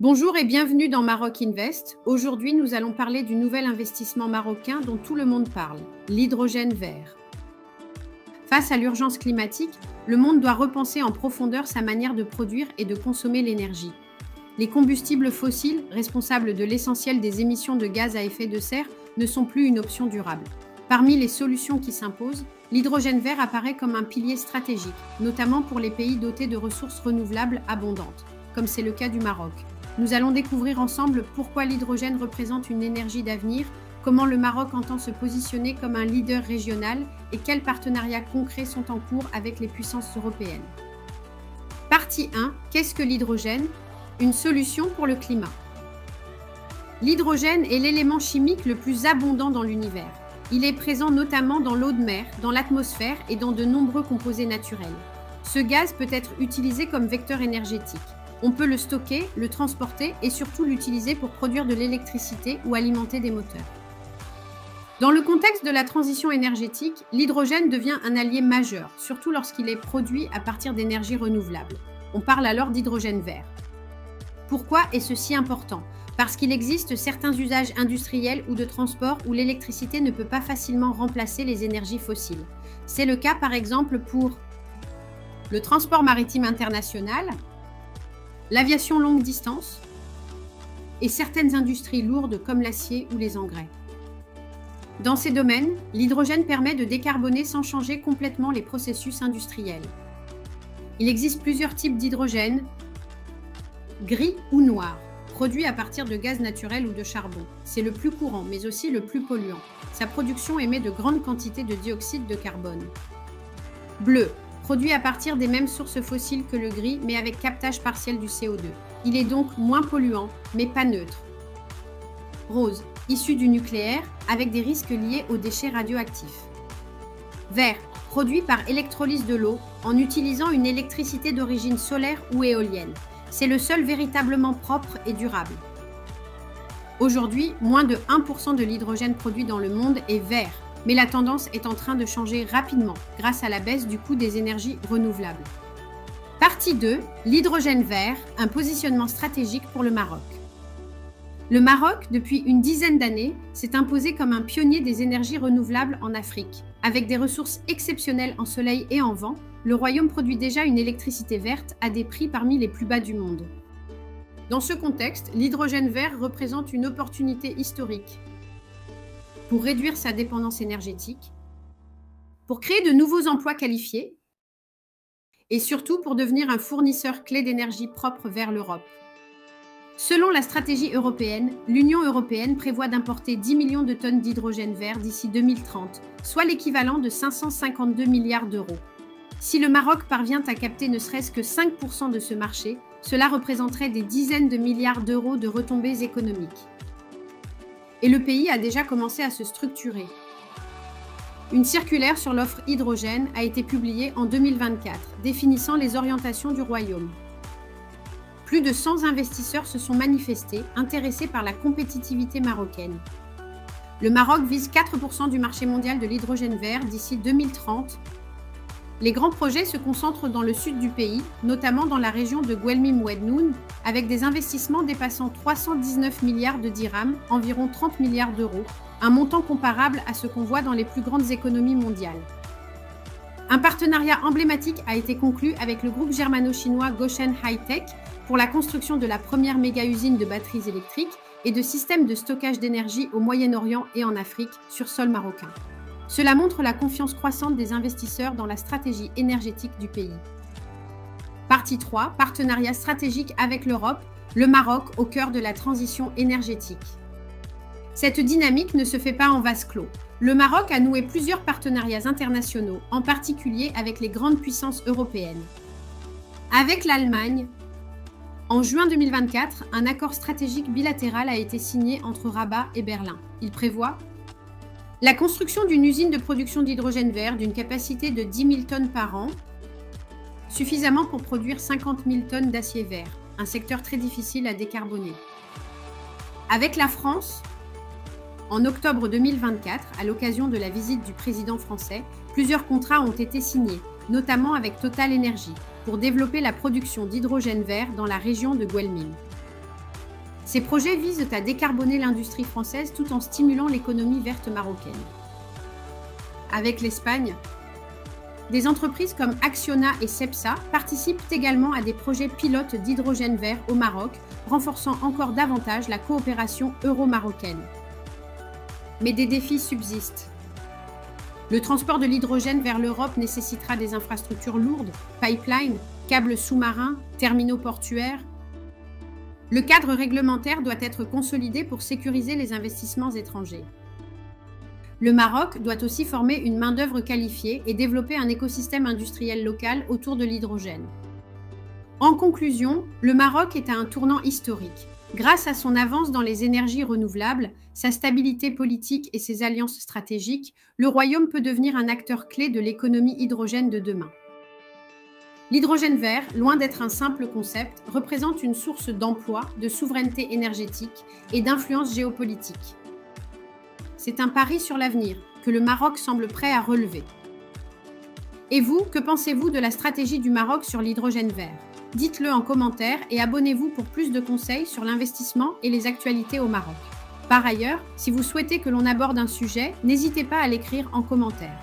Bonjour et bienvenue dans Maroc Invest. Aujourd'hui, nous allons parler du nouvel investissement marocain dont tout le monde parle, l'hydrogène vert. Face à l'urgence climatique, le monde doit repenser en profondeur sa manière de produire et de consommer l'énergie. Les combustibles fossiles, responsables de l'essentiel des émissions de gaz à effet de serre, ne sont plus une option durable. Parmi les solutions qui s'imposent, l'hydrogène vert apparaît comme un pilier stratégique, notamment pour les pays dotés de ressources renouvelables abondantes, comme c'est le cas du Maroc. Nous allons découvrir ensemble pourquoi l'hydrogène représente une énergie d'avenir, comment le Maroc entend se positionner comme un leader régional et quels partenariats concrets sont en cours avec les puissances européennes. Partie 1. Qu'est-ce que l'hydrogène? Une solution pour le climat. L'hydrogène est l'élément chimique le plus abondant dans l'univers. Il est présent notamment dans l'eau de mer, dans l'atmosphère et dans de nombreux composés naturels. Ce gaz peut être utilisé comme vecteur énergétique. On peut le stocker, le transporter et surtout l'utiliser pour produire de l'électricité ou alimenter des moteurs. Dans le contexte de la transition énergétique, l'hydrogène devient un allié majeur, surtout lorsqu'il est produit à partir d'énergies renouvelables. On parle alors d'hydrogène vert. Pourquoi est ceci important? Parce qu'il existe certains usages industriels ou de transport où l'électricité ne peut pas facilement remplacer les énergies fossiles. C'est le cas par exemple pour le transport maritime international, l'aviation longue distance et certaines industries lourdes comme l'acier ou les engrais. Dans ces domaines, l'hydrogène permet de décarboner sans changer complètement les processus industriels. Il existe plusieurs types d'hydrogène, gris ou noir, produit à partir de gaz naturel ou de charbon. C'est le plus courant, mais aussi le plus polluant. Sa production émet de grandes quantités de dioxyde de carbone. Bleu, produit à partir des mêmes sources fossiles que le gris, mais avec captage partiel du CO2. Il est donc moins polluant, mais pas neutre. Rose, issu du nucléaire, avec des risques liés aux déchets radioactifs. Vert, produit par électrolyse de l'eau, en utilisant une électricité d'origine solaire ou éolienne. C'est le seul véritablement propre et durable. Aujourd'hui, moins de 1% de l'hydrogène produit dans le monde est vert, mais la tendance est en train de changer rapidement grâce à la baisse du coût des énergies renouvelables. Partie 2. L'hydrogène vert, un positionnement stratégique pour le Maroc. Le Maroc, depuis une dizaine d'années, s'est imposé comme un pionnier des énergies renouvelables en Afrique. Avec des ressources exceptionnelles en soleil et en vent, le royaume produit déjà une électricité verte à des prix parmi les plus bas du monde. Dans ce contexte, l'hydrogène vert représente une opportunité historique pour réduire sa dépendance énergétique, pour créer de nouveaux emplois qualifiés et surtout pour devenir un fournisseur clé d'énergie propre vers l'Europe. Selon la stratégie européenne, l'Union européenne prévoit d'importer 10 millions de tonnes d'hydrogène vert d'ici 2030, soit l'équivalent de 552 milliards d'euros. Si le Maroc parvient à capter ne serait-ce que 5% de ce marché, cela représenterait des dizaines de milliards d'euros de retombées économiques. Et le pays a déjà commencé à se structurer. Une circulaire sur l'offre hydrogène a été publiée en 2024, définissant les orientations du royaume. Plus de 100 investisseurs se sont manifestés, intéressés par la compétitivité marocaine. Le Maroc vise 4% du marché mondial de l'hydrogène vert d'ici 2030. Les grands projets se concentrent dans le sud du pays, notamment dans la région de Guelmim-Oued-Noun, avec des investissements dépassant 319 milliards de dirhams, environ 30 milliards d'euros, un montant comparable à ce qu'on voit dans les plus grandes économies mondiales. Un partenariat emblématique a été conclu avec le groupe germano-chinois Gotion High-Tech pour la construction de la première méga-usine de batteries électriques et de systèmes de stockage d'énergie au Moyen-Orient et en Afrique sur sol marocain. Cela montre la confiance croissante des investisseurs dans la stratégie énergétique du pays. Partie 3. Partenariat stratégique avec l'Europe, le Maroc au cœur de la transition énergétique. Cette dynamique ne se fait pas en vase clos. Le Maroc a noué plusieurs partenariats internationaux, en particulier avec les grandes puissances européennes. Avec l'Allemagne, en juin 2024, un accord stratégique bilatéral a été signé entre Rabat et Berlin. Il prévoit la construction d'une usine de production d'hydrogène vert d'une capacité de 10 000 tonnes par an, suffisamment pour produire 50 000 tonnes d'acier vert, un secteur très difficile à décarboner. Avec la France, en octobre 2024, à l'occasion de la visite du président français, plusieurs contrats ont été signés, notamment avec Total Energy, pour développer la production d'hydrogène vert dans la région de Guelmim. Ces projets visent à décarboner l'industrie française tout en stimulant l'économie verte marocaine. Avec l'Espagne, des entreprises comme Acciona et Cepsa participent également à des projets pilotes d'hydrogène vert au Maroc, renforçant encore davantage la coopération euro-marocaine. Mais des défis subsistent. Le transport de l'hydrogène vers l'Europe nécessitera des infrastructures lourdes, pipelines, câbles sous-marins, terminaux portuaires. Le cadre réglementaire doit être consolidé pour sécuriser les investissements étrangers. Le Maroc doit aussi former une main-d'œuvre qualifiée et développer un écosystème industriel local autour de l'hydrogène. En conclusion, le Maroc est à un tournant historique. Grâce à son avance dans les énergies renouvelables, sa stabilité politique et ses alliances stratégiques, le Royaume peut devenir un acteur clé de l'économie hydrogène de demain. L'hydrogène vert, loin d'être un simple concept, représente une source d'emploi, de souveraineté énergétique et d'influence géopolitique. C'est un pari sur l'avenir que le Maroc semble prêt à relever. Et vous, que pensez-vous de la stratégie du Maroc sur l'hydrogène vert? Dites-le en commentaire et abonnez-vous pour plus de conseils sur l'investissement et les actualités au Maroc. Par ailleurs, si vous souhaitez que l'on aborde un sujet, n'hésitez pas à l'écrire en commentaire.